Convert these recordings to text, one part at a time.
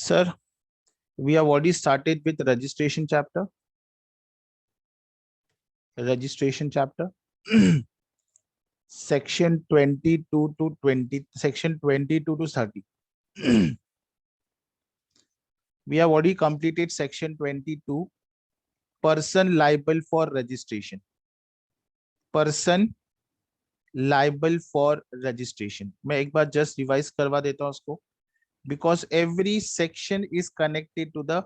Sir, we have already started with registration chapter. Registration chapter. Section 22 to 20, section 22 to 30. We have already completed section 22, person liable for registration. Person liable for registration. मैं एक बार just revise करवा देता हूँ उसको, because every section is connected to the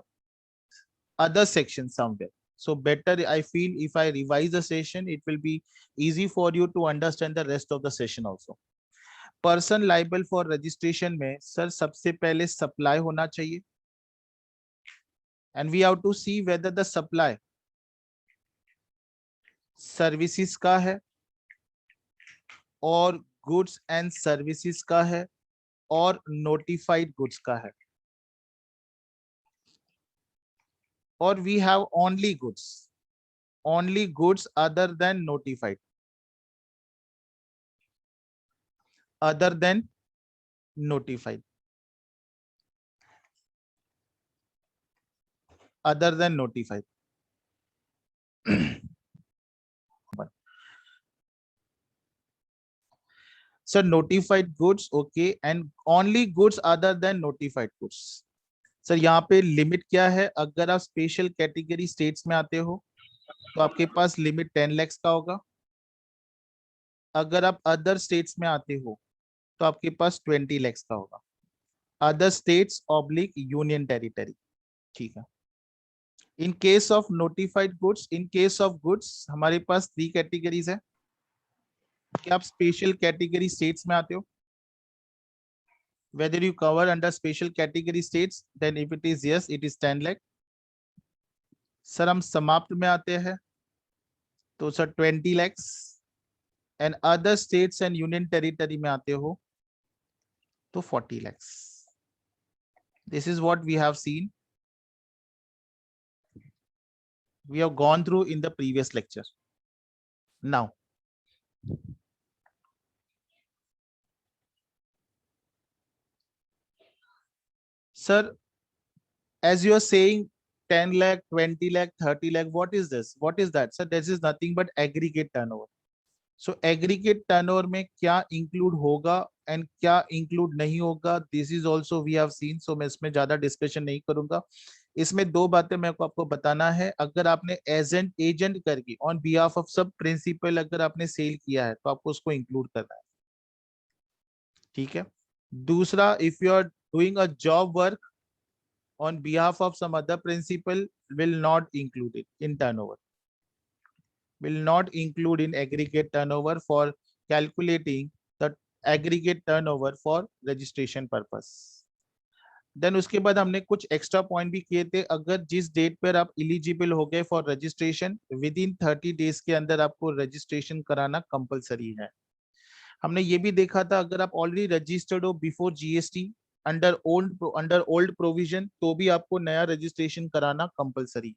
other section somewhere. So better I feel if I revise the session, it will be easy for you to understand the rest of the session also. Person liable for registration में sir सबसे पहले supply होना चाहिए, and we have to see whether the supply services का है और goods and services का है और notified goods का है, or we have only goods other than notified, other than notified, other than notified. So notified goods, okay, and only goods other than notified goods. Sir यहाँ पे limit क्या है? अगर आप स्पेशल कैटेगरी स्टेट्स में आते हो तो आपके पास लिमिट 10 लाख का होगा. अगर आप अदर स्टेट्स में आते हो तो आपके पास 20 लाख का होगा. Other states oblique union territory. ठीक है. In case of notified goods, in case of goods हमारे पास 3 कैटेगरीज है. क्या आप स्पेशल कैटेगरी स्टेट्स में आते हो? Whether you cover under special category states, then if it is yes, it is 10 lakh. Sir हम समाप्त में आते हैं तो sir 20 lakhs, and other states and union territory में आते हो तो 40 lakhs. This is what we have seen. We have gone through in the previous lecture. Now, sir, as you are saying 10 lakh, 20 lakh, 30 lakh, what is this? What is that? Sir, this is nothing but aggregate turnover. So aggregate turnover में क्या include होगा and क्या include नहीं होगा, this is also we have seen. So मैं इसमें ज्यादा discussion नहीं करूंगा. इसमें दो बातें मेरे को आपको बताना है. अगर आपने एजेंट करके ऑन बिहाफ ऑफ सब प्रिंसिपल अगर आपने सेल किया है तो आपको उसको इंक्लूड करना है. ठीक है. दूसरा, if you are doing a job work on behalf of some other principal, will not include it in turnover, will not include in aggregate turnover for calculating the aggregate turnover for registration purpose. Then उसके बाद हमने कुछ extra point भी किए थे. अगर जिस date पर आप इलिजिबल हो गए for registration, with in 30 days के अंदर आपको रजिस्ट्रेशन कराना कंपलसरी है. हमने ये भी देखा था अगर आप ऑलरेडी रजिस्टर्ड हो before GST under old provision तो भी आपको नया रजिस्ट्रेशन कराना कंपलसरी.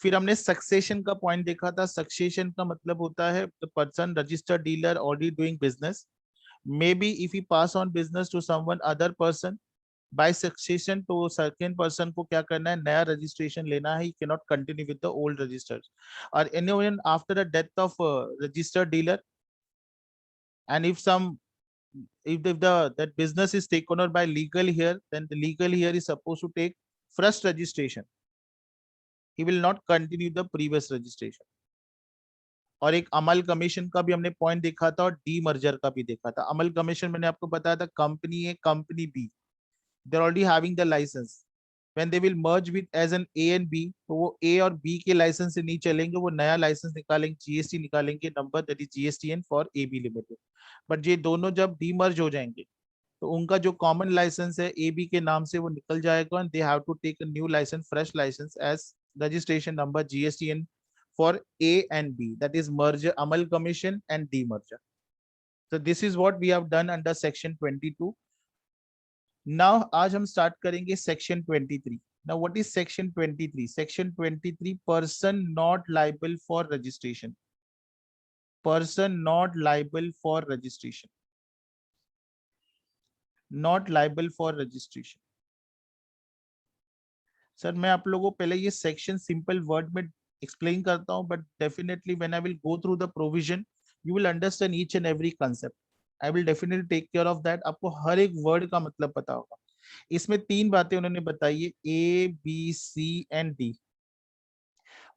फिर हमने सक्सेशन का पॉइंट देखा था. सक्सेशन का मतलब होता है the person registered dealer already doing business, may be if he pass on business to someone other person by succession, तो सेकंड पर्सन को क्या करना है? नया रजिस्ट्रेशन लेना है. He can not continue with the old registered. और anyone after the death of registered dealer, and if that business is taken over by legal heir, then the legal heir is supposed to take fresh registration. He will not continue the previous registration. और एक अमल commission का भी हमने point देखा था और D merger का भी देखा था. अमल कमीशन मैंने आपको बताया था company A company B, they're already having the license. When they will merge with as an A and B, तो वो A और B के लाइसेंस से नहीं चलेंगे, वो नया लाइसेंस निकालेंगे, जीएसटी निकालेंगे number, that is GSTN for AB limited. But ये दोनों जब डीमर्ज हो जाएंगे तो उनका जो कॉमन लाइसेंस है AB के नाम से वो निकल जाएगा, and they have to take a new licence, fresh licence as registration number GSTN for A and B, that is merger, amal commission and demerger. So this is what we have done under section 22. Now आज हम start करेंगे section 23. Now what is section 23? Section 23, person not liable for registration. Person not liable for registration. Not liable for registration. Sir मैं आप लोगों को पहले ये section simple word में एक्सप्लेन करता हूँ, but definitely when I will go through the provision you will understand each and every concept. I will definitely take care of that, आपको हर एक वर्ड का मतलब पता होगा। इसमें तीन बातें उन्होंने बताई है, A B C and D।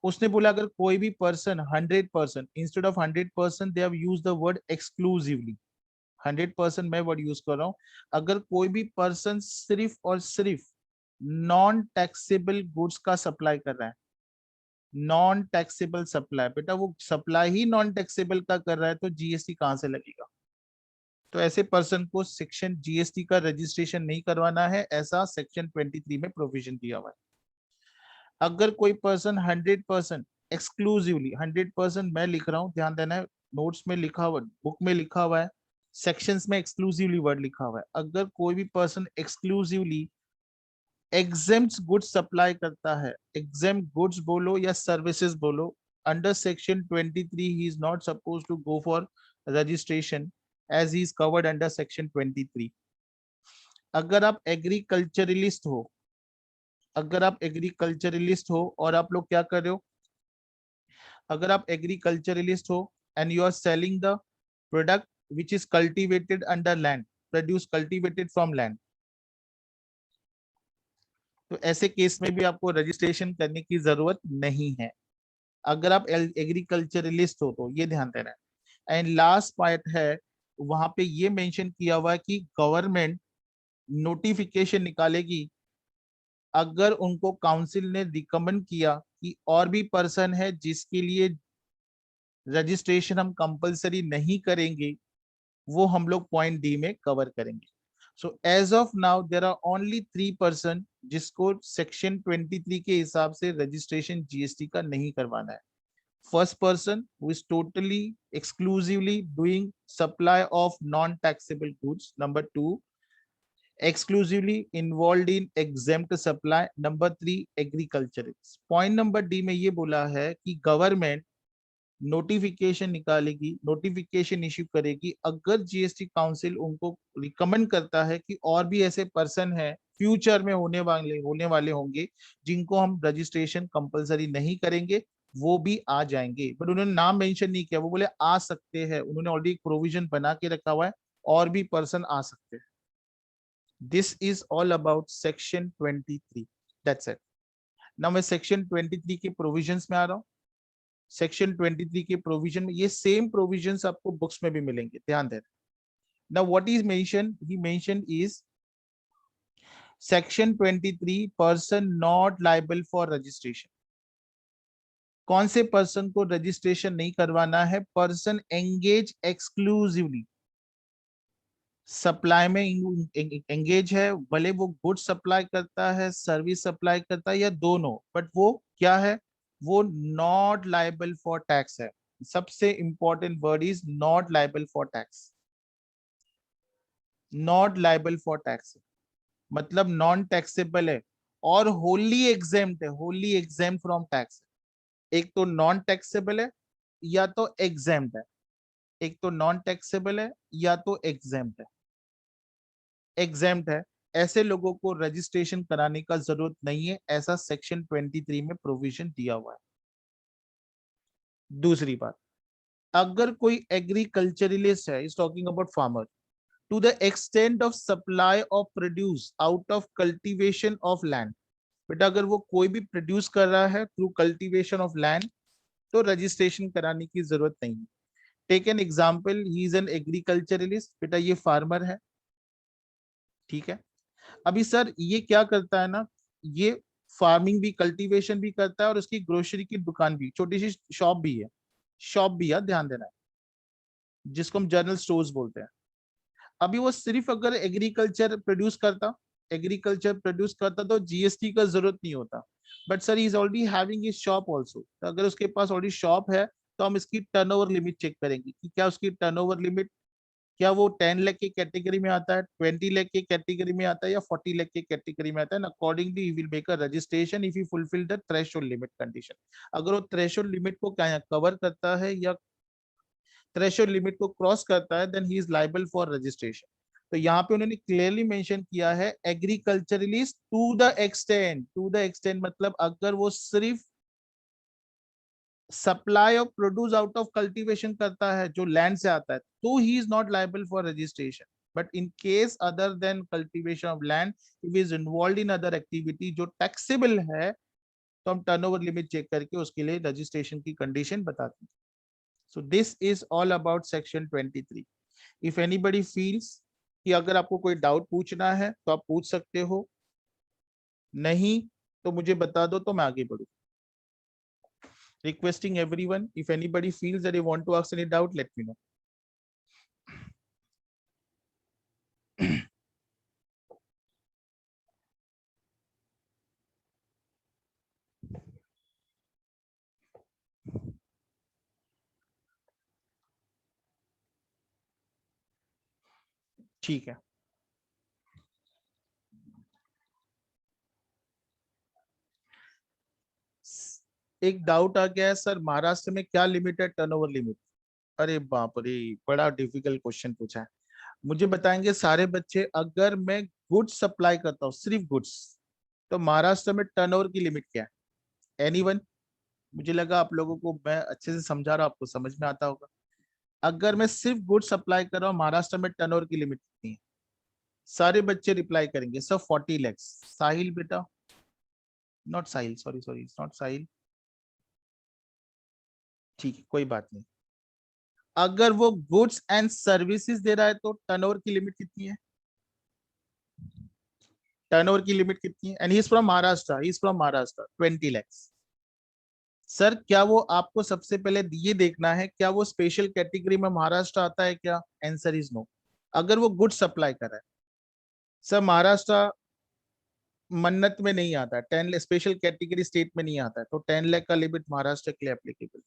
उसने बोला अगर कोई भी person 100%, instead of 100% they have used the word exclusively. 100% मैं वर्ड यूज कर रहा हूं। अगर कोई भी पर्सन सिर्फ और सिर्फ नॉन टैक्सेबल गुड्स का सप्लाई कर रहा है, नॉन टैक्सेबल सप्लाई, बेटा वो सप्लाई ही नॉन टैक्सेबल का कर रहा है तो जीएसटी कहां से लगेगा? तो ऐसे पर्सन को सेक्शन जीएसटी का रजिस्ट्रेशन नहीं करवाना है, ऐसा सेक्शन 23 में प्रोविजन दिया हुआ है। अगर कोई पर्सन 100% एक्सक्लूसिवली, 100% मैं लिख रहा हूं, ध्यान देना है, नोट्स में लिखा हुआ, बुक में लिखा हुआ है, सेक्शंस में एक्सक्लूसिवली वर्ड लिखा हुआ है। अगर कोई भी person exclusively exempt goods supply करता है, एग्जेम्प्ट गुड्स बोलो या सर्विसेज बोलो, under section 23 he is not suppose to go for registration as he is covered under section 23। अगर आप एग्रीकल्चरलिस्ट हो, अगर आप एग्रीकल्चरलिस्ट हो और आप लोग क्या कर रहे हो, अगर आप एग्रीकल्चरलिस्ट हो and you are selling the product which is cultivated under land, produce cultivated from land, तो ऐसे केस में भी आपको रजिस्ट्रेशन करने की जरूरत नहीं है, अगर आप एग्रीकल्चरलिस्ट हो तो, ये ध्यान देना है। एंड लास्ट पॉइंट है, वहां पे ये मेंशन किया हुआ है कि गवर्नमेंट नोटिफिकेशन निकालेगी अगर उनको काउंसिल ने रिकमेंड किया कि और भी पर्सन है जिसके लिए रजिस्ट्रेशन हम कंपलसरी नहीं करेंगे, वो हम लोग पॉइंट डी में कवर करेंगे। So as of now there are only 3% जिसको सेक्शन 23 के हिसाब से रजिस्ट्रेशन जीएसटी का नहीं करवाना है। First person who is totally exclusively doing supply of non taxable goods, number 2 exclusively involved in exempt supply, number 3 agriculturist. Point number D में ये बोला है कि गवर्नमेंट नोटिफिकेशन निकालेगी, नोटिफिकेशन इश्यू करेगी अगर जीएसटी काउंसिल उनको रिकमेंड करता है कि और भी ऐसे पर्सन है फ्यूचर में होने वाले होंगे जिनको हम रजिस्ट्रेशन कंपलसरी नहीं करेंगे, वो भी आ जाएंगे। बट उन्होंने नाम मेंशन नहीं किया, वो बोले आ सकते हैं, उन्होंने ऑलरेडी प्रोविजन बना के रखा हुआ है, और भी पर्सन आ सकते हैं। This is all about section 23, that's it. Now मैं सेक्शन 23 के प्रोविजंस में आ रहा हूँ। सेक्शन 23 के प्रोविजन में ये सेम प्रोविजंस आपको बुक्स में भी मिलेंगे, ध्यान देना। Now what is mention, he mention is section 23 person not liable for registration. कौन से पर्सन को रजिस्ट्रेशन नहीं करवाना है? पर्सन एंगेज एक्सक्लूसिवली सप्लाई में एंगेज है, भले वो गुड सप्लाई करता है, सर्विस सप्लाई करता है, या दोनों, बट वो क्या है, वो नॉट लायबल फॉर टैक्स है। सबसे important word is not liable for tax. Not liable for tax मतलब नॉन टैक्सेबल है और होली एग्जेम्प्ट है, होली एग्जेम्प्ट फ्रॉम टैक्स। एक तो नॉन टैक्सेबल है या तो एग्जेम्प्ट है, एक तो नॉन टैक्सेबल है या तो एग्जेम्प्ट है। एग्जेम्प्ट है, ऐसे लोगों को रजिस्ट्रेशन कराने का जरूरत नहीं है, ऐसा सेक्शन 23 में प्रोविजन दिया हुआ है। दूसरी बात, अगर कोई एग्रीकल्चरलिस्ट है, is talking about farmer, to the extent of supply of produce out of cultivation of land, बेटा अगर वो कोई भी प्रोड्यूस कर रहा है थ्रू कल्टीवेशन ऑफ लैंड तो रजिस्ट्रेशन कराने की जरूरत नहीं है। Take an example, he is an agriculturalist, बेटा ये फार्मर है, ठीक है। अभी सर ये क्या करता है ना, ये फार्मिंग भी कल्टीवेशन भी करता है और उसकी ग्रोसरी की दुकान भी, छोटी सी शॉप भी है, शॉप भी है, ध्यान देना है, जिसको हम जनरल स्टोर्स बोलते हैं। अभी वो सिर्फ अगर एग्रीकल्चर प्रोड्यूस करता तो जीएसटी का जरूरत नहीं होता, but sir is already having his shop also, तो अगर उसके पास ऑलरेडी शॉप है तो हम इसकी टर्नओवर लिमिट चेक करेंगे कि क्या उसकी टर्नओवर लिमिट, क्या वो 10 लाख की कैटेगरी में आता है, 20 लाख की कैटेगरी में आता है, या 40 लाख की कैटेगरी में आता है। Accordingly he will make a registration if he fulfil the threshold limit condition. अगर वो थ्रेशोल्ड लिमिट को कवर करता है या थ्रेशोल्ड लिमिट को क्रॉस करता है, then he is liable for registration. तो यहाँ पे उन्होंने क्लियरली मेंशन किया है एग्रीकल्चरलिस्ट टू द एक्सटेंट मतलब अगर वो सिर्फ supply of produce out of cultivation करता है जो लैंड से आता है तो ही is not liable for registration, but in case other than cultivation of land if is involve in other activity जो टैक्सेबल है तो हम टर्नओवर लिमिट चेक करके उसके लिए रजिस्ट्रेशन की कंडीशन बताते हैं. So this is all about section 23. If anybody feels कि अगर आपको कोई डाउट पूछना है तो आप पूछ सकते हो, नहीं तो मुझे बता दो तो मैं आगे बढ़ू. Requesting everyone, if anybody feels that they want to ask any doubt, let me know. ठीक है. एक डाउट आ गया है सर, महाराष्ट्र में क्या लिमिट है टर्नओवर लिमिट? अरे बाप रे, बड़ा डिफिकल्ट क्वेश्चन पूछा है. मुझे बताएंगे सारे बच्चे, अगर मैं गुड्स सप्लाई करता हूँ सिर्फ गुड्स तो महाराष्ट्र में टर्नओवर की लिमिट क्या है? एनीवन? मुझे लगा आप लोगों को मैं अच्छे से समझा रहा हूँ, आपको समझ में आता होगा. अगर मैं सिर्फ गुड्स सप्लाई कर रहा हूँ महाराष्ट्र में टर्नओवर की लिमिट कितनी है? सारे बच्चे रिप्लाई करेंगे सर 40 लाख. साहिल बेटा, not Sahil, sorry sorry, not Sahil. ठीक है, कोई बात नहीं. अगर वो गुड्स एंड सर्विसेज दे रहा है तो टर्नओवर की लिमिट कितनी है? टर्नओवर की लिमिट कितनी है? And he is from Maharashtra, he is from Maharashtra, 20 lakh. Sir क्या वो आपको सबसे पहले ये देखना है क्या वो स्पेशल कैटेगरी में महाराष्ट्र आता है क्या? Answer is no. अगर वो गुड्स सप्लाई कर रहा है, सर महाराष्ट्र मन्नत में नहीं आता है, 10 स्पेशल कैटेगरी स्टेट में नहीं आता है, तो 10 लाख का लिमिट महाराष्ट्र के लिए एप्लीकेबल.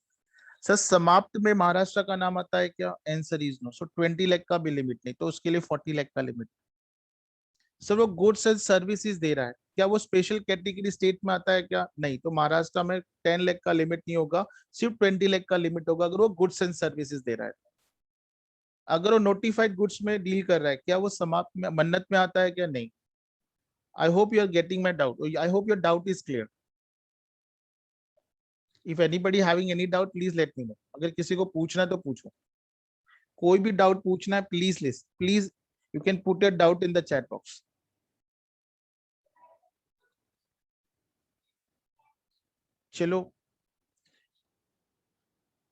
सर समाप्त में महाराष्ट्र का नाम आता है क्या? Answer is no. So 20 lakh का भी लिमिट नहीं, तो उसके लिए 40 लाख का लिमिट. सर वो गुड्स एंड सर्विसेज दे रहा है, क्या वो स्पेशल कैटेगरी स्टेट में आता है क्या? नहीं, तो महाराष्ट्र में 10 लाख का लिमिट नहीं होगा, सिर्फ 20 लाख का लिमिट होगा अगर वो गुड्स एंड सर्विसेज दे रहा है. अगर वो नोटिफाइड गुड्स में डील कर रहा है, क्या वो समाप्त में मन्नत में आता है क्या? नहीं. I hope you are getting my doubt, I hope your doubt is clear. If anybody having any doubt please let me know. अगर किसी को पूछना है तो पूछो, कोई भी डाउट पूछना है please list, please you can put your doubt in the chat box. चलो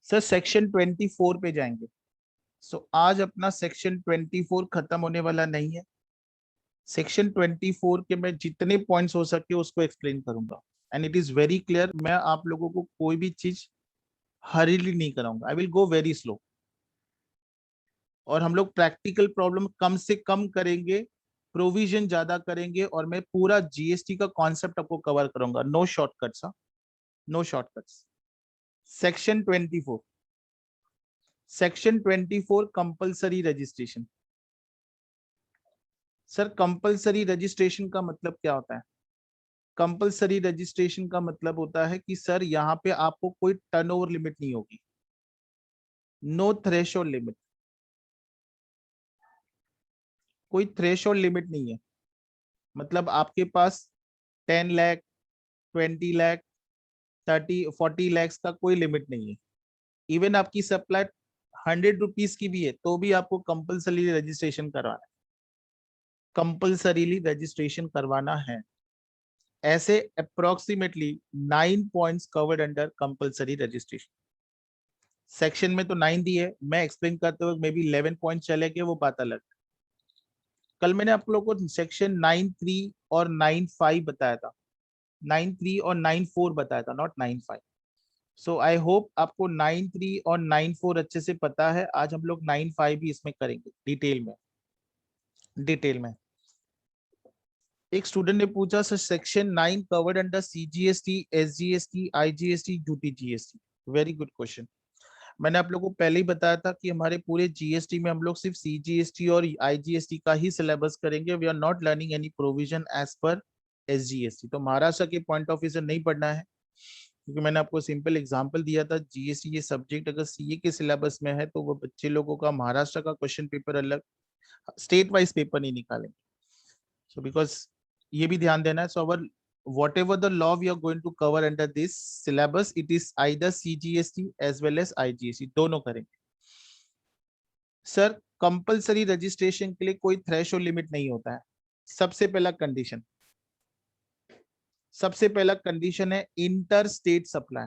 सर सेक्शन 24 पे जाएंगे. सो आज अपना सेक्शन 24 खत्म होने वाला नहीं है. सेक्शन 24 के मैं जितने पॉइंट्स हो सके उसको एक्सप्लेन करूंगा, and it is very clear. मैं आप लोगों को कोई भी चीज हरीली नहीं कराऊंगा, आई विल गो वेरी स्लो. और हम लोग प्रैक्टिकल प्रॉब्लम कम से कम करेंगे, प्रोविजन ज्यादा करेंगे, और मैं पूरा जीएसटी का कॉन्सेप्ट आपको कवर करूंगा. No shortcuts, no shortcuts. Section 24, section 24 compulsory registration. Sir compulsory registration का मतलब क्या होता है? कंपलसरी रजिस्ट्रेशन का मतलब होता है कि सर यहाँ पे आपको कोई टर्नओवर लिमिट नहीं होगी, नो थ्रेशोल्ड लिमिट. कोई थ्रेशोल्ड लिमिट नहीं है. मतलब आपके पास 10 लाख, 20 लाख, 30-40 लाख का कोई लिमिट नहीं है. इवन आपकी सप्लाई 100 रुपीज की भी है तो भी आपको कंपलसरी रजिस्ट्रेशन करवाना है, कंपलसरीली रजिस्ट्रेशन करवाना है. ऐसे approximately 9 points covered under compulsory registration. Section में तो 9 दी है, मैं एक्सप्लेन करते हुए मे बी 11 पॉइंट चले गए, वो बात अलग. कल मैंने आप लोगों को सेक्शन 9(3) और 9(5) बताया था, 9(3) और 9(4) बताया था, नॉट 9(5). सो आई होप आपको 9(3) और 9(4) अच्छे से पता है. आज हम लोग 9(5) भी इसमें करेंगे डिटेल में, डिटेल में. एक स्टूडेंट ने पूछा sir section 9 covered under CGST, SGST, IGST, UT GST. Very good question. मैंने आप लोगों को पहले ही बताया था कि हमारे पूरे जीएसटी में हम लोग सिर्फ सीजीएसटी और आईजीएसटी का ही सिलेबस करेंगे. We are not learning any provision as per SGST. तो महाराष्ट्र के पॉइंट ऑफ व्यू से नहीं पढ़ना है, क्योंकि मैंने आपको सिंपल एग्जांपल दिया था. जीएसटी ये सब्जेक्ट अगर सीए के सिलेबस में है तो वो बच्चे लोगों का महाराष्ट्र का क्वेश्चन पेपर अलग, स्टेट वाइज पेपर नहीं निकालेंगे। सो बिकॉज ये भी ध्यान देना है। सो अवर whatever the law we are going to cover under this syllabus, it is either CGST as well as IGST, दोनों करेंगे। सर कंपलसरी रजिस्ट्रेशन के लिए कोई थ्रेशोल्ड लिमिट नहीं होता है। सबसे पहला कंडीशन, सबसे पहला कंडीशन है inter state supply.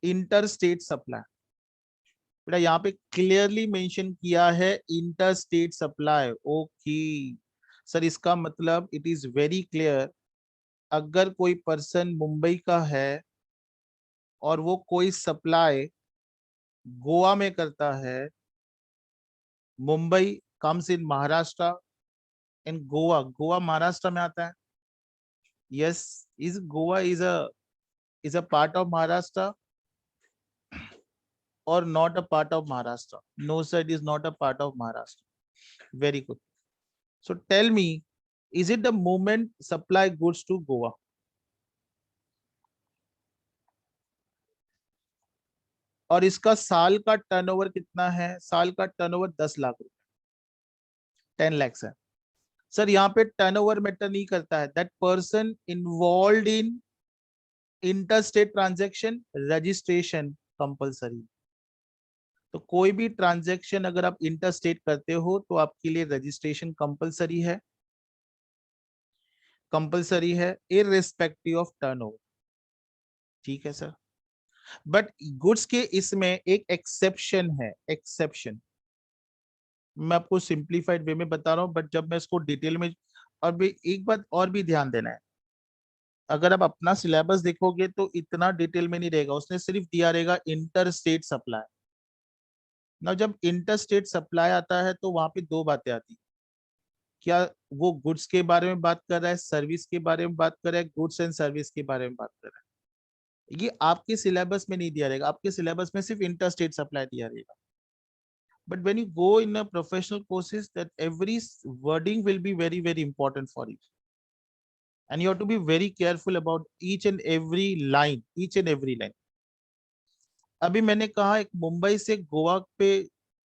Inter state supply बेटा यहाँ पे क्लियरली मेंशन किया है, inter state supply. Okay sir, इसका मतलब इट इज वेरी क्लियर, अगर कोई पर्सन मुंबई का है और वो कोई सप्लाई गोवा में करता है, Mumbai comes in Maharashtra and Goa, Goa Maharashtra में आता है। Yes, is Goa is a part of Maharashtra or not a part of Maharashtra? No sir, it is not a part of Maharashtra. Very good. So tell me, is it the movement supply goods to Goa? और इसका साल का turnover कितना है? साल का turnover 10 lakh रुपए, 10 lakhs है। सर यहाँ पे टर्नओवर मैटर नहीं करता है, that person involve in inter state transaction, registration compulsory. तो कोई भी ट्रांजैक्शन अगर आप इंटर स्टेट करते हो तो आपके लिए रजिस्ट्रेशन कंपलसरी है, कंपलसरी है इररिस्पेक्टिव ऑफ टर्नओवर। ठीक है सर, बट गुड्स के इसमें एक एक्सेप्शन है, एक्सेप्शन मैं आपको सिंप्लीफाइड वे में बता रहा हूं, बट जब मैं इसको डिटेल में, और भी एक बात और भी ध्यान देना है, अगर आप अपना सिलेबस देखोगे तो इतना डिटेल में नहीं रहेगा, उसने सिर्फ दिया रहेगा इंटर स्टेट सप्लाई ना। जब इंटर स्टेट सप्लाई आता है तो वहां पे दो बातें आती, क्या वो गुड्स के बारे में बात कर रहा है, सर्विस के बारे में बात कर रहा है, गुड्स एंड सर्विस के बारे में बात कर रहा है। ये आपके सिलेबस में नहीं दिया रहेगा, आपके सिलेबस में सिर्फ इंटर स्टेट सप्लाई दिया रहेगा। But when you go in a professional courses, that every wording will be very, very important for you. And you have to be very careful about each and every line, each and every line. अभी मैंने कहा एक मुंबई से गोवा पे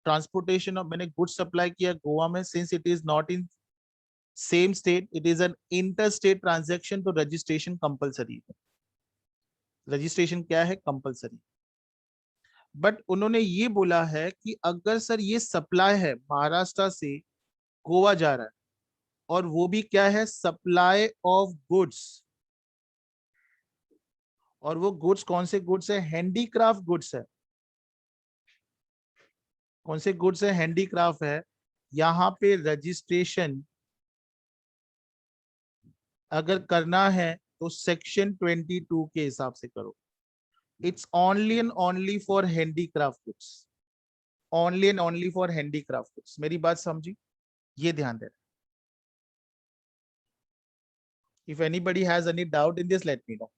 transportation और मैंने goods supply किया गोवा में, since it is not in same state, it is an inter state transaction, तो रजिस्ट्रेशन कंपलसरी है। रजिस्ट्रेशन क्या है? कंपलसरी। बट उन्होंने ये बोला है कि अगर सर ये सप्लाई है महाराष्ट्र से गोवा जा रहा है, और वो भी क्या है? सप्लाई ऑफ गुड्स, और वो गुड्स कौन से गुड्स है? हैंडीक्राफ्ट गुड्स है। कौन से गुड्स है? हैंडीक्राफ्ट है। यहाँ पे रजिस्ट्रेशन अगर करना है तो सेक्शन 22 के हिसाब से करो। It's only and only for handicraft goods, only and only for handicraft goods. मेरी बात समझी? ये ध्यान देना। If anybody has any doubt in this, late me know.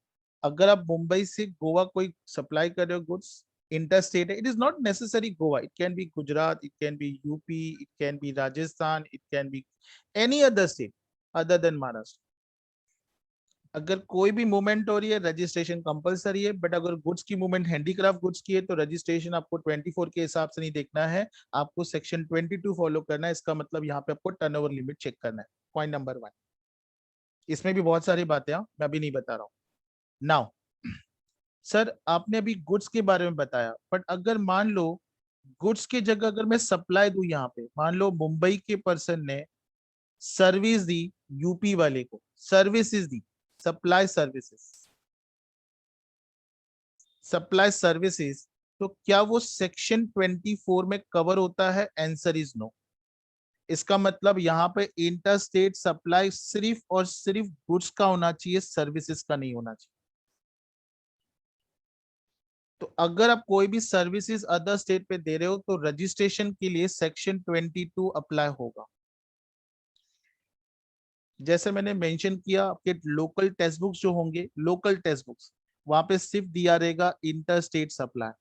अगर आप मुंबई से गोवा कोई सप्लाई कर रहे हो गुड्स, इंटरस्टेट है, it is not necessary Goa, it can be Gujarat, it can be UP, it can be Rajasthan, it can be any other state other than Maharashtra. अगर कोई भी मूवमेंट हो रही है रजिस्ट्रेशन कंपलसरी है, बट अगर गुड्स की मूवमेंट हैंडीक्राफ्ट गुड्स की है तो रजिस्ट्रेशन आपको 24 के हिसाब से नहीं देखना है, आपको सेक्शन 22 फॉलो करना है। इसका मतलब यहाँ पे आपको टर्नओवर लिमिट चेक करना है। Point number 1। इसमें भी बहुत सारी बातें हैं, मैं अभी नहीं बता रहा हूँ। नाउ सर आपने अभी गुड्स के बारे में बताया, बट अगर मान लो गुड्स की जगह अगर मैं सप्लाई दूं, यहाँ पे मान लो मुंबई के पर्सन ने सर्विस दी यूपी वाले को, सर्विसेज दी, सप्लाई सर्विसेज, सप्लाई सर्विसेज, तो क्या वो सेक्शन 24 में कवर होता है? Answer is no. इसका मतलब यहाँ पे इंटर स्टेट सप्लाई सिर्फ और सिर्फ गुड्स का होना चाहिए, सर्विसेज का नहीं होना चाहिए। तो अगर आप कोई भी सर्विसेज अदर स्टेट पे दे रहे हो तो रजिस्ट्रेशन के लिए सेक्शन 22 अप्लाई होगा। जैसे मैंने मेंशन किया, आपके लोकल टेक्स्ट बुक्स जो होंगे, लोकल टेक्स्ट बुक्स, वहां पे सिर्फ दिया रहेगा इंटर स्टेट सप्लाई।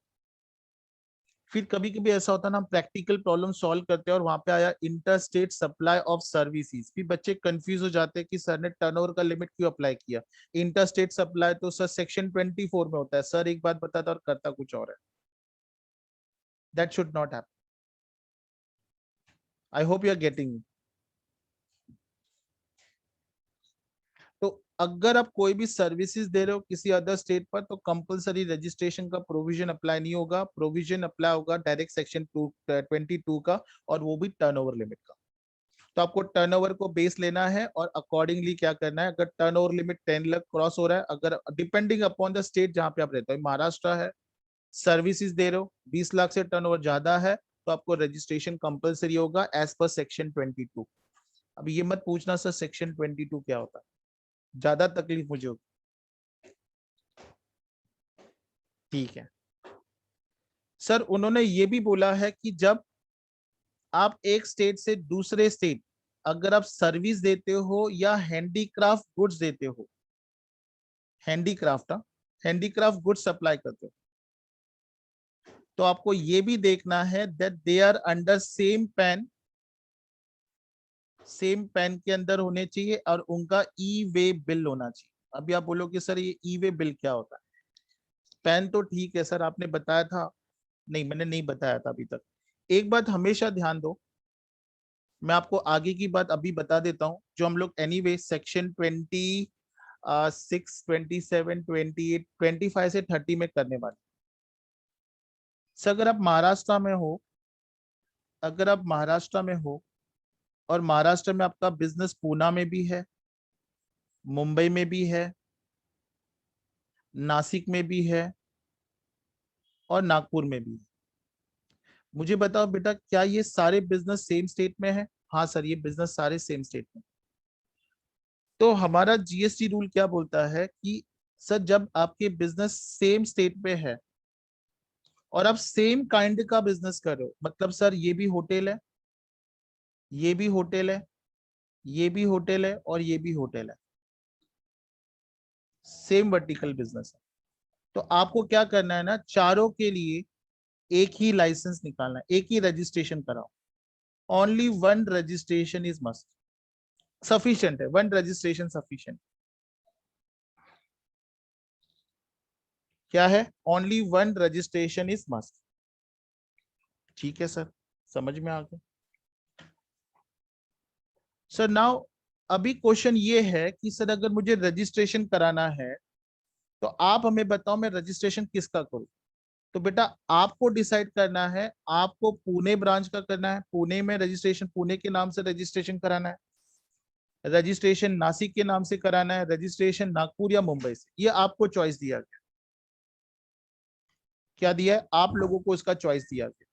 फिर कभी कभी ऐसा होता है ना, हम प्रैक्टिकल प्रॉब्लम सॉल्व करते हैं और वहां पे आया inter state supply of services, फिर बच्चे कंफ्यूज हो जाते हैं कि सर ने टर्नओवर का लिमिट क्यों अप्लाई किया। इंटर स्टेट सप्लाई तो सर सेक्शन 24 में होता है, सर एक बात बताता और करता कुछ और है। That should not happen. I hope you are getting. तो अगर आप कोई भी सर्विसेज दे रहे हो किसी अदर स्टेट पर तो कंपलसरी रजिस्ट्रेशन का प्रोविजन अप्लाई नहीं होगा, प्रोविजन अप्लाई होगा डायरेक्ट सेक्शन 22 का, और वो भी टर्नओवर लिमिट का। तो आपको टर्नओवर को बेस लेना है और अकॉर्डिंगली क्या करना है। अगर टर्नओवर लिमिट 10 लाख क्रॉस हो रहा है, अगर डिपेंडिंग अपॉन द स्टेट जहां पे आप रहते हो, महाराष्ट्र है, सर्विसेज दे रहे हो, 20 लाख से टर्नओवर ज्यादा है, तो आपको रजिस्ट्रेशन कंपलसरी होगा एज पर सेक्शन 22। अब ये मत पूछना सर सेक्शन 22 क्या होता है, ज्यादा तकलीफ मुझे होगी। ठीक है सर, उन्होंने ये भी बोला है कि जब आप एक स्टेट से दूसरे स्टेट अगर आप सर्विस देते हो या हैंडीक्राफ्ट गुड्स देते हो, हैंडीक्राफ्ट हैंडीक्राफ्ट गुड्स सप्लाई करते हो, तो आपको ये भी देखना है that they are under same PAN के अंदर होने चाहिए और उनका ई वे बिल होना चाहिए। अभी आप बोलोगे सर ये ई वे बिल क्या होता है। पैन तो ठीक है सर, आपने बताया था, नहीं मैंने नहीं बताया था अभी तक। एक बात हमेशा ध्यान दो, मैं आपको आगे की बात अभी बता देता हूं, जो हम लोग एनीवे सेक्शन 26, 27, 28, 25 से 30 में करने वाले। सर अगर आप महाराष्ट्र में हो, अगर आप महाराष्ट्र में हो और महाराष्ट्र में आपका बिजनेस पूना में भी है, मुंबई में भी है, नासिक में भी है और नागपुर में भी है, मुझे बताओ बेटा क्या ये सारे बिजनेस सेम स्टेट में है? हाँ सर ये बिजनेस सारे सेम स्टेट में। तो हमारा जीएसटी रूल क्या बोलता है कि सर जब आपके बिजनेस सेम स्टेट में है और आप सेम काइंड का बिजनेस कर रहे हो, मतलब सर ये भी होटल है, ये भी होटल है, ये भी होटल है और ये भी होटल है, सेम वर्टिकल बिजनेस है, तो आपको क्या करना है ना, चारों के लिए एक ही लाइसेंस निकालना है, एक ही रजिस्ट्रेशन कराओ। Only one registration is must, sufficient है, वन रजिस्ट्रेशन सफिशिएंट। क्या है? Only one registration is must. ठीक है सर, समझ में आ गया। सर नाउ अभी क्वेश्चन ये है कि सर अगर मुझे रजिस्ट्रेशन कराना है तो आप हमें बताओ मैं रजिस्ट्रेशन किसका करूं। तो बेटा आपको डिसाइड करना है, आपको पुणे ब्रांच का करना है, पुणे में रजिस्ट्रेशन, पुणे के नाम से रजिस्ट्रेशन कराना है, रजिस्ट्रेशन नासिक के नाम से कराना है, रजिस्ट्रेशन नागपुर या मुंबई से, ये आपको चॉइस दिया गया। क्या दिया है? आप लोगों को इसका चॉइस दिया गया।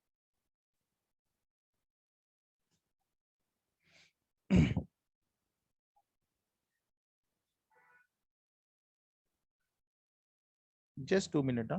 Just 2 minute.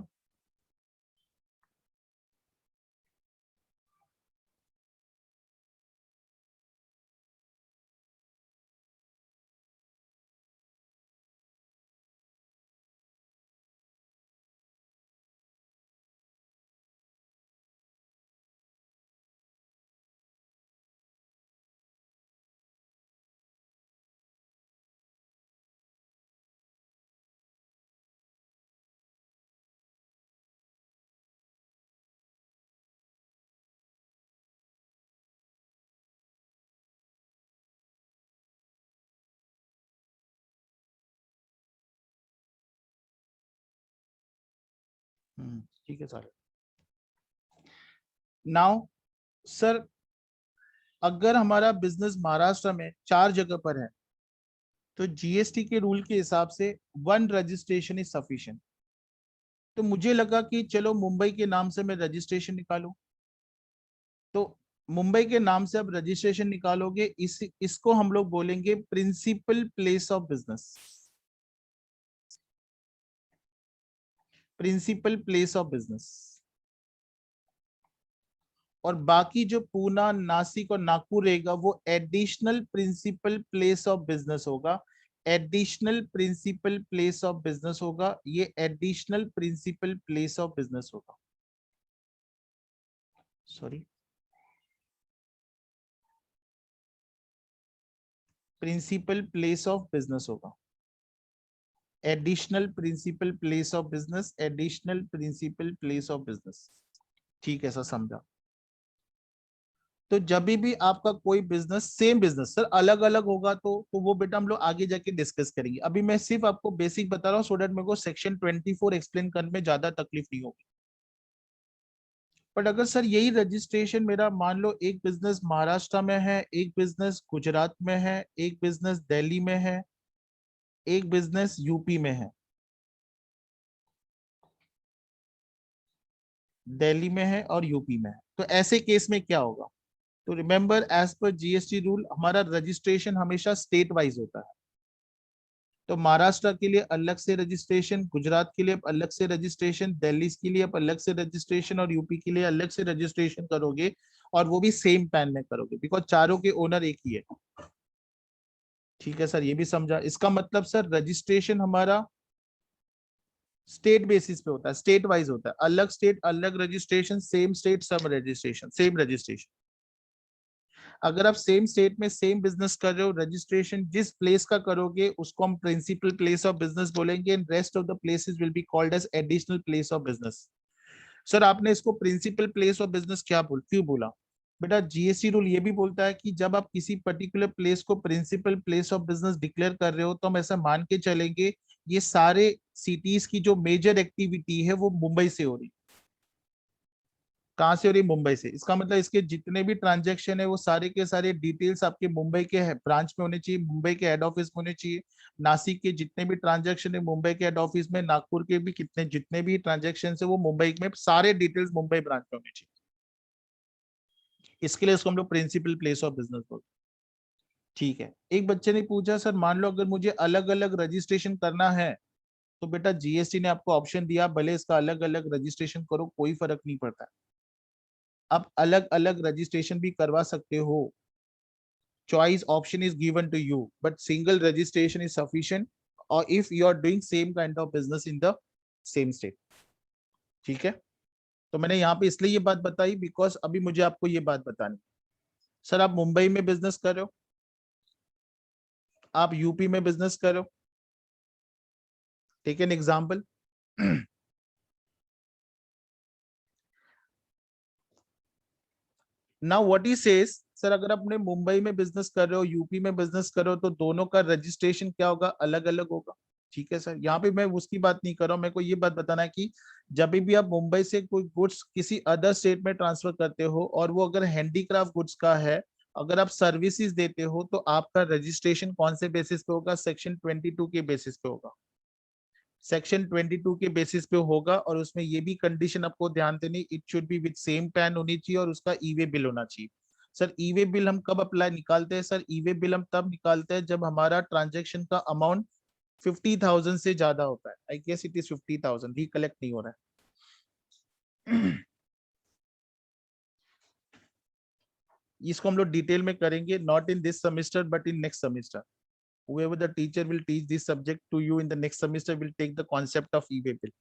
ठीक है सर। नाउ सर अगर हमारा बिजनेस महाराष्ट्र में 4 जगह पर है तो जीएसटी के रूल के हिसाब से वन रजिस्ट्रेशन इज सफिशिएंट। तो मुझे लगा कि चलो मुंबई के नाम से मैं रजिस्ट्रेशन निकालूं, तो मुंबई के नाम से अब रजिस्ट्रेशन निकालोगे, इसको हम लोग बोलेंगे principal place of business, principal place of business. और बाकी जो पूना, नासिक और नागपुर रहेगा वो additional principal place of business होगा, additional principal place of business होगा, ये additional principal place of business होगा। Sorry, principal place of business होगा, additional principal place of business, additional principal place of business. ठीक है सर, समझा। तो जब भी आपका कोई बिजनेस, सेम बिजनेस सर अलग अलग होगा तो वो बेटा हम लोग आगे जाके डिस्कस करेंगे। अभी मैं सिर्फ आपको बेसिक बता रहा हूँ सो दैट मेरे को सेक्शन 24 एक्सप्लेन करने में ज्यादा तकलीफ नहीं होगी। बट अगर सर यही रजिस्ट्रेशन मेरा मान लो एक बिजनेस महाराष्ट्र में है, एक बिजनेस गुजरात में है, एक बिजनेस दिल्ली में है, एक बिजनेस यूपी में है, दिल्ली में है और यूपी में है, तो ऐसे केस में क्या होगा? तो remember as per GST rule हमारा रजिस्ट्रेशन हमेशा स्टेट वाइज होता है। तो महाराष्ट्र के लिए अलग से रजिस्ट्रेशन, गुजरात के लिए अलग से रजिस्ट्रेशन, दिल्ली के लिए अलग से रजिस्ट्रेशन और यूपी के लिए अलग से रजिस्ट्रेशन करोगे, और वो भी सेम पैन में करोगे बिकॉज चारों के ओनर एक ही है। ठीक है सर, ये भी समझा। इसका मतलब सर रजिस्ट्रेशन हमारा स्टेट बेसिस पे होता है, स्टेट वाइज होता है, अलग स्टेट अलग रजिस्ट्रेशन, सेम स्टेट सब रजिस्ट्रेशन, सेम रजिस्ट्रेशन। अगर आप सेम स्टेट में सेम बिजनेस कर रहे हो, रजिस्ट्रेशन जिस प्लेस का करोगे उसको हम प्रिंसिपल प्लेस ऑफ बिजनेस बोलेंगे, and rest of the places will be called as additional place of business. Sir आपने इसको प्रिंसिपल प्लेस ऑफ बिजनेस क्यों बोला? बेटा जीएसटी रूल ये भी बोलता है कि जब आप किसी पर्टिकुलर प्लेस को principal place of business declare कर रहे हो तो हम ऐसा मान के चलेंगे ये सारे सिटीज की जो मेजर एक्टिविटी है वो मुंबई से हो रही। कहाँ से हो रही? मुंबई से। इसका मतलब इसके जितने भी ट्रांजेक्शन है वो सारे के सारे डिटेल्स आपके मुंबई के ब्रांच में होने चाहिए, मुंबई के हेड ऑफिस में होने चाहिए। नासिक के जितने भी ट्रांजेक्शन है मुंबई के हेड ऑफिस में, नागपुर के भी कितने जितने भी ट्रांजेक्शन है वो मुंबई में, सारे डिटेल्स मुंबई ब्रांच में होने चाहिए। इसके लिए इसको हम लोग प्रिंसिपल प्लेस ऑफ बिजनेस बोलते हैं। ठीक है, एक बच्चे ने पूछा सर मान लो अगर मुझे अलग अलग रजिस्ट्रेशन करना है, तो बेटा जीएसटी ने आपको ऑप्शन दिया, भले इसका अलग अलग रजिस्ट्रेशन करो कोई फर्क नहीं पड़ता है। आप अलग अलग रजिस्ट्रेशन भी करवा सकते हो, choice option is given to you, but single registration is sufficient, or if you are doing same kind of business in the same state। ठीक है, तो मैंने यहाँ पे इसलिए ये बात बताई बिकॉज अभी मुझे आपको ये बात बतानी। सर आप मुंबई में बिजनेस कर रहे हो, आप यूपी में बिजनेस कर रहे हो, take an example. Now what he says, sir अगर अपने मुंबई में बिजनेस कर रहे हो, यूपी में बिजनेस कर रहे हो, तो दोनों का रजिस्ट्रेशन क्या होगा? अलग अलग होगा। ठीक है सर, यहाँ पे मैं उसकी बात नहीं कर रहा हूँ, मेरे को ये बात बताना है कि जब भी आप मुंबई से कोई गुड्स किसी अदर स्टेट में ट्रांसफर करते हो और वो अगर हैंडीक्राफ्ट गुड्स का है, अगर आप सर्विसेज देते हो, तो आपका रजिस्ट्रेशन कौन से बेसिस पे होगा? सेक्शन 22 के बेसिस पे होगा। सेक्शन 22 के बेसिस पे होगा, और उसमें ये भी कंडीशन आपको ध्यान देनी, it should be with same pan होनी चाहिए और उसका ई वे बिल होना चाहिए। सर ई वे बिल हम कब अप्लाई निकालते हैं? सर ई वे बिल हम तब निकालते हैं जब हमारा ट्रांजेक्शन का अमाउंट 50,000 से ज्यादा होता है। I guess it is 50,000, recollect नहीं हो रहा है। इसको हम लोग डिटेल में करेंगे, not in this semester but in next semester. whoever the teacher will teach this subject to you in the next semester will take the concept of e-way bill।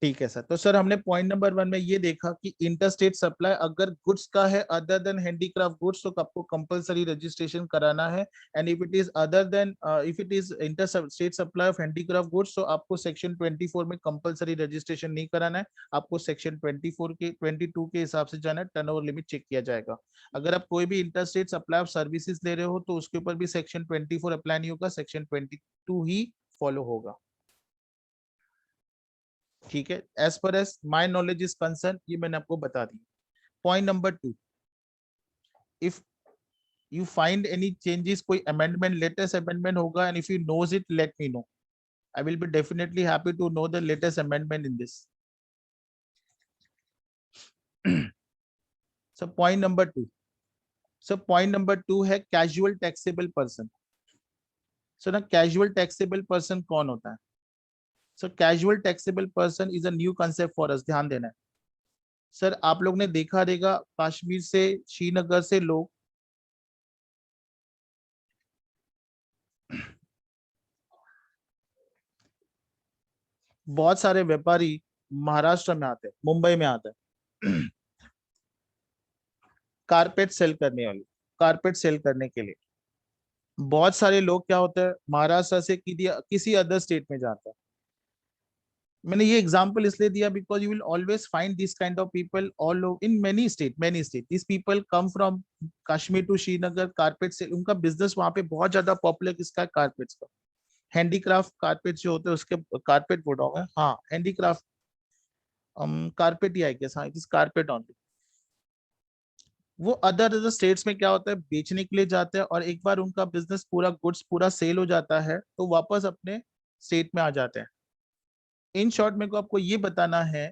ठीक है सर, तो सर हमने point number 1 में ये देखा कि interstate supply अगर goods का है अदर देन हैंडीक्राफ्ट गुड्स, तो आपको कंपलसरी रजिस्ट्रेशन कराना है। And if it is other than, if it is interstate supply of handicraft goods, तो आपको सेक्शन 24 में कंपलसरी रजिस्ट्रेशन नहीं कराना है, आपको सेक्शन 24 के 22 के हिसाब से जाना है, टर्नओवर लिमिट चेक किया जाएगा। अगर आप कोई भी इंटरस्टेट सप्लाई ऑफ सर्विसेज ले रहे हो तो उसके ऊपर भी सेक्शन 24 अप्लाई नहीं होगा, सेक्शन 22 ही फॉलो होगा। ठीक है, as per as my knowledge is concern, ये मैंने आपको बता दी। Point number 2, if you find any changes, कोई अमेंडमेंट, लेटेस्ट अमेंडमेंट होगा, and if you knows it let me know, I will be definitely happy to know the latest amendment in this. So point number 2, so point number 2 है casual taxable person. सो ना casual taxable person कौन होता है? सो casual taxable person is a new concept for us, ध्यान देना है। Sir आप लोग ने देखा रहेगा कश्मीर से, श्रीनगर से लोग बहुत सारे व्यापारी महाराष्ट्र में आते हैं, मुंबई में आते हैं कारपेट सेल करने वाले, कारपेट सेल करने के लिए। बहुत सारे लोग क्या होता है महाराष्ट्र से किसी अदर स्टेट में जाता है, मैंने ये एग्जांपल इसलिए दिया because you will always find this kind of people all in many state this people come from Kashmir to Srinagar carpet से, उनका बिजनेस वहां पे बहुत ज्यादा पॉपुलर किसका, कारपेट्स का, हैंडीक्राफ्ट कारपेट जो होते हैं उसके, कारपेट बोल रहा हूँ, हाँ हैंडीक्राफ्ट, कारपेट ही आई गेस, हाँ इट इज कारपेट ऑनली। वो अदर अदर स्टेट्स में क्या होता है, बेचने के लिए जाते हैं और एक बार उनका बिजनेस पूरा गुड्स पूरा सेल हो जाता है तो वापस अपने स्टेट में आ जाते हैं। इन शॉर्ट मेरे को आपको ये बताना है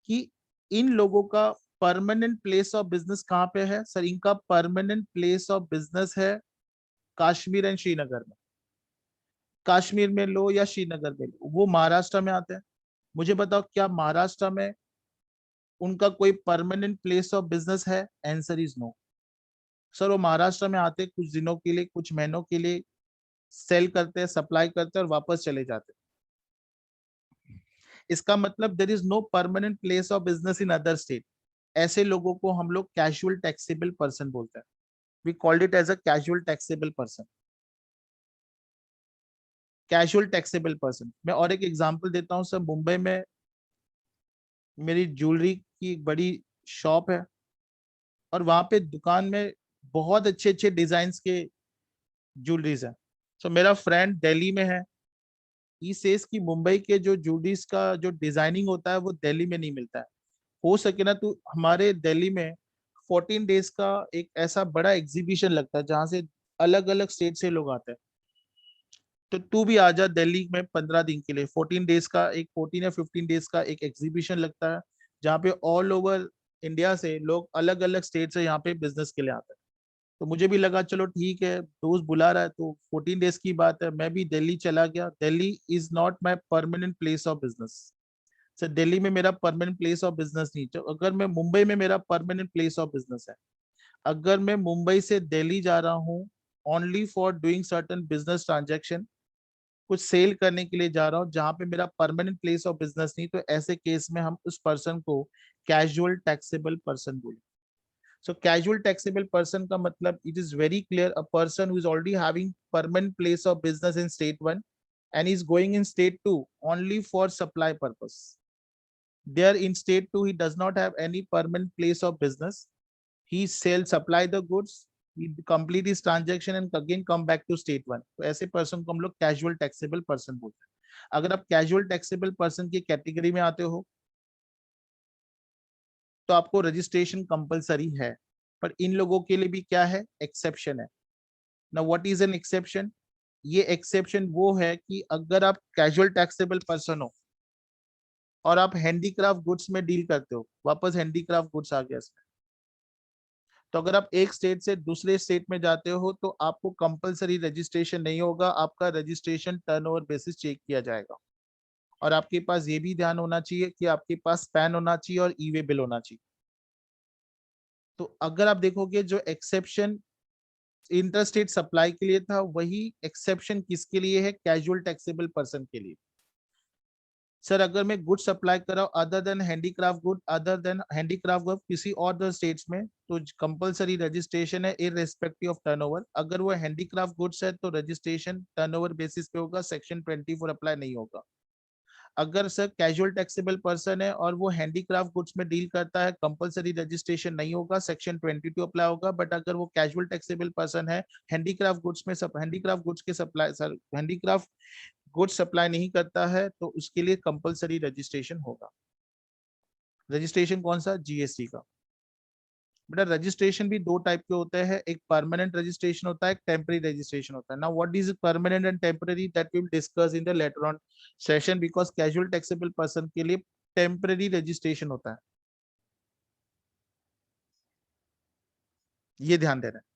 कि इन लोगों का परमानेंट प्लेस ऑफ बिजनेस कहाँ पे है सर, इनका परमानेंट प्लेस ऑफ बिजनेस है कश्मीर एंड श्रीनगर में। कश्मीर में लो या श्रीनगर में लो, वो महाराष्ट्र में आते हैं। मुझे बताओ क्या महाराष्ट्र में उनका कोई परमानेंट प्लेस ऑफ बिजनेस है, आंसर इज नो। सर वो महाराष्ट्र में आते कुछ दिनों के लिए, कुछ महीनों के लिए, सेल करते हैं, सप्लाई करते हैं और वापस चले जाते हैं। इसका मतलब there is no permanent place of business in other state. ऐसे लोगों को हम लोग कैजुअल टैक्सेबल पर्सन बोलते हैं। We called it as a casual taxable person. Casual taxable person, मैं और एक एग्जांपल देता हूँ सर। मुंबई में मेरी ज्वेलरी की एक बड़ी शॉप है और वहां पे दुकान में बहुत अच्छे अच्छे डिजाइन के ज्वेलरीज है। तो मेरा फ्रेंड दिल्ली में है, ई सेज कि मुंबई के जो ज्वेलरीज का जो डिजाइनिंग होता है वो दिल्ली में नहीं मिलता है। हो सके ना तो हमारे दिल्ली में 14 डेज का एक ऐसा बड़ा एग्जीबिशन लगता है जहाँ से अलग अलग स्टेट से लोग आते हैं। तो तू भी आ जा दिल्ली में 15 दिन के लिए, 14 डेज का एक 14 या 15 डेज का एक एग्जीबिशन लगता है जहाँ पे ऑल ओवर इंडिया से लोग अलग अलग स्टेट से यहाँ पे बिजनेस के लिए आते हैं। तो मुझे भी लगा चलो ठीक है दोस्त बुला रहा है तो 14 डेज की बात है, मैं भी दिल्ली चला गया। Delhi is not my permanent place of business. Sir Delhi में मेरा परमानेंट प्लेस ऑफ बिजनेस नहीं, तो अगर मैं मुंबई में मेरा परमानेंट प्लेस ऑफ बिजनेस है। अगर मैं मुंबई से दिल्ली जा रहा हूँ only for doing certain business transaction, कुछ सेल करने के लिए जा रहा हूँ जहां पे मेरा परमानेंट प्लेस ऑफ बिजनेस नहीं, तो ऐसे केस में हम उस पर्सन को कैजुअल टैक्सेबल पर्सन बोले। सो कैजुअल टैक्सेबल पर्सन का मतलब it is very clear, a person who is already having permanent place of business in state one and is going in state 2 only for supply purpose. There in state 2 he does not have any permanent place of business. He sell supply the goods, he complete his transaction and again come back to state 1। तो ऐसे person को हम लोग casual taxable person बोलते हैं। अगर आप casual taxable person की कैटेगरी में आते हो तो आपको रजिस्ट्रेशन कंपलसरी है। पर इन लोगों के लिए भी क्या है, एक्सेप्शन है ना। व्हाट इज एन एक्सेप्शन, ये एक्सेप्शन वो है कि अगर आप कैजुअल टैक्सेबल पर्सन हो और आप हैंडीक्राफ्ट गुड्स में डील करते हो, वापस हैंडीक्राफ्ट गुड्स आ गया इसमें, तो अगर आप एक स्टेट से दूसरे स्टेट में जाते हो तो आपको कंपलसरी रजिस्ट्रेशन नहीं होगा, आपका रजिस्ट्रेशन टर्नओवर बेसिस चेक किया जाएगा। और आपके पास ये भी ध्यान होना चाहिए कि आपके पास पैन होना चाहिए और ई वे बिल होना चाहिए। तो अगर आप देखोगे जो एक्सेप्शन इंटरस्टेट सप्लाई के लिए था, वही एक्सेप्शन किसके लिए है, कैजुअल टैक्सेबल पर्सन के लिए। सर अगर मैं गुड सप्लाई कर रहा हूँ other than handicraft good, other than handicraft good किसी और स्टेट्स में, तो कंपलसरी रजिस्ट्रेशन है इररेस्पेक्टिव ऑफ टर्नओवर। अगर वो हैंडीक्राफ्ट गुड्स है तो रजिस्ट्रेशन टर्नओवर बेसिस पे होगा, सेक्शन 24 अप्लाई नहीं होगा। अगर सर कैजुअल टैक्सेबल पर्सन है और वो हैंडीक्राफ्ट गुड्स में डील करता है, कंपलसरी रजिस्ट्रेशन नहीं होगा, सेक्शन 22 अप्लाई होगा। बट अगर वो कैजुअल टैक्सेबल पर्सन है, हैंडीक्राफ्ट गुड्स में सब हैंडीक्राफ्ट गुड्स के supply sir handicraft goods supply नहीं करता है तो उसके लिए कंपलसरी रजिस्ट्रेशन होगा। रजिस्ट्रेशन कौन सा, जीएसटी का। बेटा रजिस्ट्रेशन भी दो टाइप के होते हैं, एक परमानेंट रजिस्ट्रेशन होता है, एक टेम्पररी रजिस्ट्रेशन होता है। Now what is permanent and temporary, that we will discuss in the later on session, because casual taxable person के लिए टेम्पररी रजिस्ट्रेशन होता है, ये ध्यान देना है।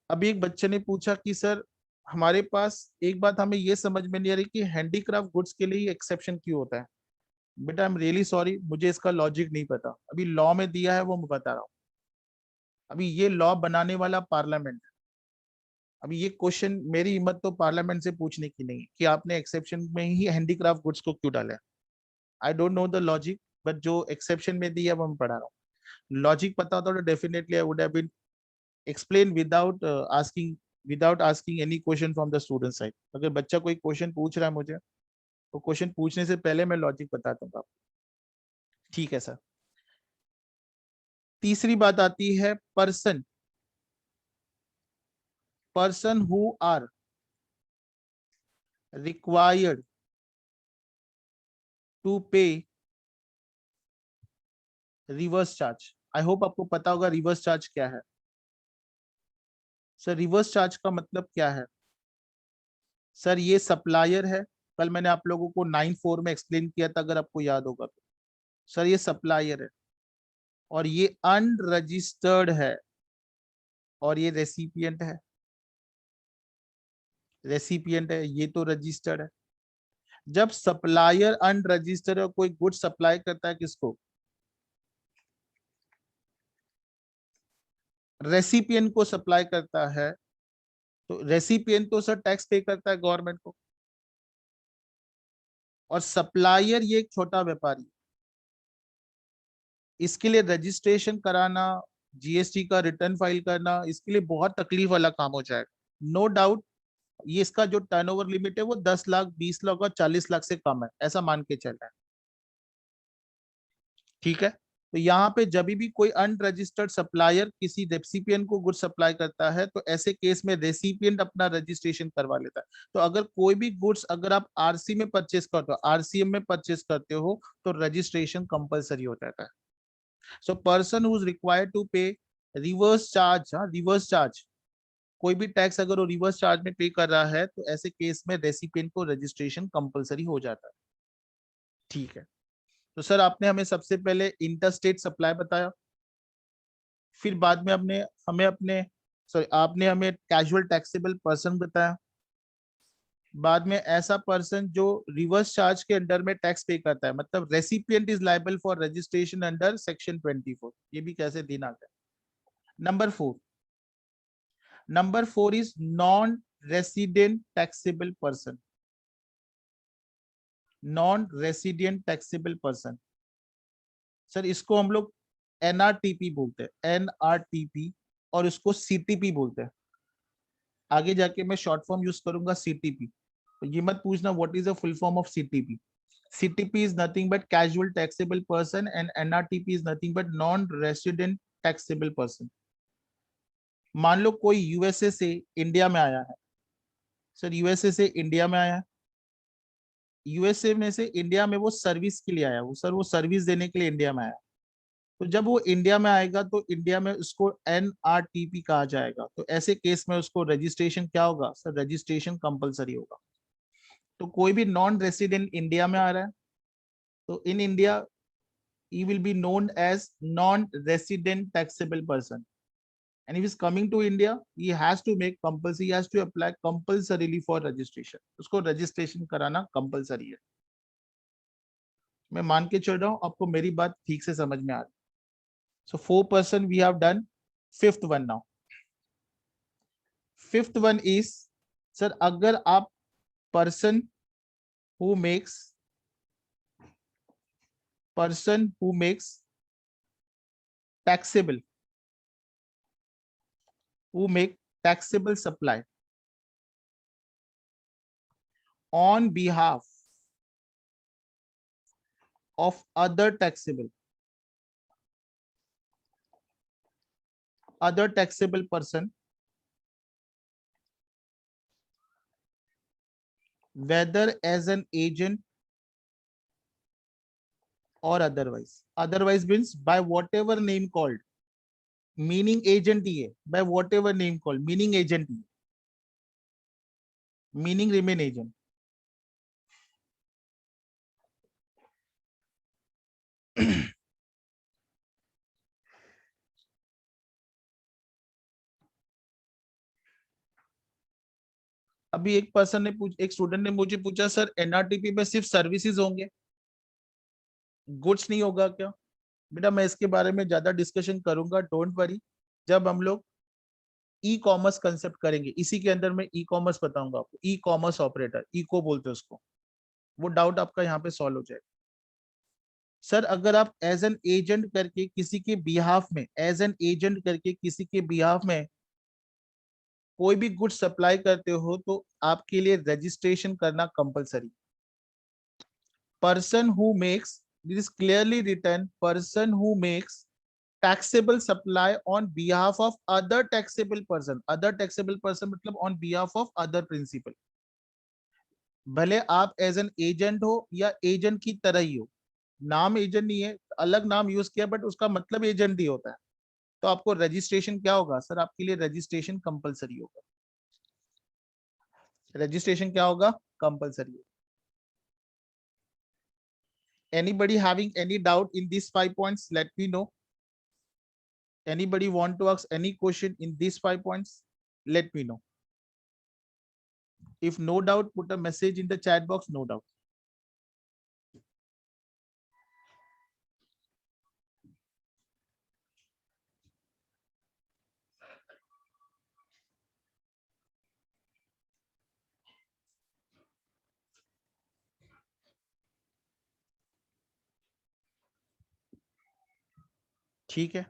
अभी एक बच्चे ने पूछा कि सर हमारे पास एक बात हमें ये समझ में नहीं आ रही कि हैंडीक्राफ्ट गुड्स के लिए एक्सेप्शन क्यों होता है। बेटा आई एम रियली सॉरी, मुझे इसका लॉजिक नहीं पता, अभी लॉ में दिया है वो मैं बता रहा हूँ। अभी ये लॉ बनाने वाला पार्लियामेंट, अभी ये क्वेश्चन मेरी हिम्मत तो पार्लियामेंट से पूछने की नहीं है कि आपने एक्सेप्शन में ही हैंडीक्राफ्ट गुड्स को क्यों डाला है। I don't know the logic, but जो एक्सेप्शन में दिया वो मैं पढ़ा रहा हूँ। लॉजिक पता होता तो definitely I would have been explain without asking without asking any question from the student side. अगर बच्चा कोई क्वेश्चन पूछ रहा है मुझे, तो क्वेश्चन पूछने से पहले मैं लॉजिक बताता हूँ आपको। ठीक है सर। तीसरी बात आती है person, person who are required to pay reverse charge. I hope आपको पता होगा रिवर्स चार्ज क्या है। सर रिवर्स चार्ज का मतलब क्या है? सर ये सप्लायर है, कल मैंने आप लोगों को 9-4 में एक्सप्लेन किया था, अगर आपको याद होगा तो। सर ये सप्लायर है और ये अनरजिस्टर्ड है और ये रेसिपिएंट है। रेसिपिएंट है, ये तो रजिस्टर्ड है। जब सप्लायर अनरजिस्टर्ड और कोई गुड सप्लाई करता है किसको? रेसिपिएंट को सप्लाई करता है, तो रेसिपिएंट तो सर टैक्स पे करता है गवर्नमेंट को, और सप्लायर ये एक छोटा व्यापारी। इसके लिए रजिस्ट्रेशन कराना, जीएसटी का रिटर्न फाइल करना, इसके लिए बहुत तकलीफ वाला काम हो जाएगा। नो डाउट ये इसका जो टर्नओवर लिमिट है वो 10 लाख, 20 लाख और 40 लाख से कम है, ऐसा मान के चल रहा है। ठीक है। तो यहाँ पे जब भी कोई अनरजिस्टर्ड सप्लायर किसी रेसिपिएंट को गुड सप्लाई करता है, तो ऐसे केस में रेसिपिएंट अपना रजिस्ट्रेशन करवा लेता है। तो अगर कोई भी गुड्स अगर आप आरसी में परचेस करते हो, आरसीएम में परचेस करते हो, तो रजिस्ट्रेशन कंपलसरी हो जाता है। So person who is required to pay reverse charge, reverse charge, कोई भी टैक्स अगर वो रिवर्स चार्ज में पे कर रहा है, तो ऐसे केस में रेसिपिएंट को रजिस्ट्रेशन कंपलसरी हो जाता है। ठीक है। तो सर आपने हमें सबसे पहले इंटरस्टेट सप्लाई बताया, फिर बाद में आपने हमें अपने सॉरी आपने हमें कैजुअल टैक्सेबल पर्सन बताया, बाद में ऐसा पर्सन जो रिवर्स चार्ज के अंडर में टैक्स पे करता है, मतलब recipient is liable for registration under section 24। ये भी कैसे दिन आता है। Number 4 is non resident taxable person. Non resident taxable person, sir इसको हम लोग एनआरटीपी बोलते हैं, एनआरटीपी, और इसको सीटीपी बोलते हैं। आगे जाके मैं शॉर्ट फॉर्म यूज करूंगा सीटीपी। तो ये मत पूछना what is the full form of CTP. CTP is nothing but casual taxable person and NRTP is nothing but non resident taxable person. मान लो कोई यूएसए से इंडिया में आया है। सर यूएसए से इंडिया में आया है, यूएसए में से इंडिया में वो सर्विस के लिए आया, वो सर वो सर्विस देने के लिए इंडिया में आया। तो जब वो इंडिया में आएगा तो इंडिया में उसको एनआरटीपी कहा जाएगा। तो ऐसे केस में उसको रजिस्ट्रेशन क्या होगा? सर रजिस्ट्रेशन कंपलसरी होगा। तो कोई भी नॉन रेसिडेंट इंडिया में आ रहा है, तो in India he will be known as non-resident taxable person, and if he is coming to India he has to make compulsory, he has to apply compulsorily for registration। उसको registration कराना compulsory है। मैं मान के चल रहा हूँ आपको मेरी बात ठीक से समझ में आ रही। So 4% we have done। Fifth one now। Fifth one is, sir अगर आप person who makes taxable, who make taxable supply on behalf of other taxable person, whether as an agent or otherwise means by whatever name called, meaning agent ही है, by whatever name called, meaning agent ही है, meaning remain agent। अभी एक student ने मुझे पूछा sir NRTP में सिर्फ services होंगे, गुड्स नहीं होगा क्या? बेटा मैं इसके बारे में ज्यादा डिस्कशन करूंगा, डोंट वरी। जब हम लोग ई कॉमर्स कंसेप्ट करेंगे, इसी के अंदर मैं ई कॉमर्स बताऊंगा आपको, ई कॉमर्स ऑपरेटर, इको बोलते हैं उसको, वो डाउट आपका यहाँ पे सॉल्व हो जाएगा। सर अगर आप एज एन एजेंट करके किसी के बिहाफ में, एज एन एजेंट करके किसी के बिहाफ में कोई भी गुड सप्लाई करते हो तो आपके लिए रजिस्ट्रेशन करना compulsory. Person who makes, this is clearly written, person who makes taxable supply on behalf of other taxable person, other taxable person मतलब on behalf of other principal, भले आप एज एन एजेंट हो या agent की तरह ही हो, नाम agent नहीं है, अलग नाम यूज किया बट उसका मतलब एजेंट ही होता है, तो आपको रजिस्ट्रेशन क्या होगा सर, आपके लिए रजिस्ट्रेशन कंपलसरी होगा, रजिस्ट्रेशन क्या होगा, कंपलसरी होगा। Anybody having any doubt in these 5 points, let me know. Anybody want to ask any question in these 5 points, let me know. If no doubt, put a message in the chat box, no doubt. ठीक है।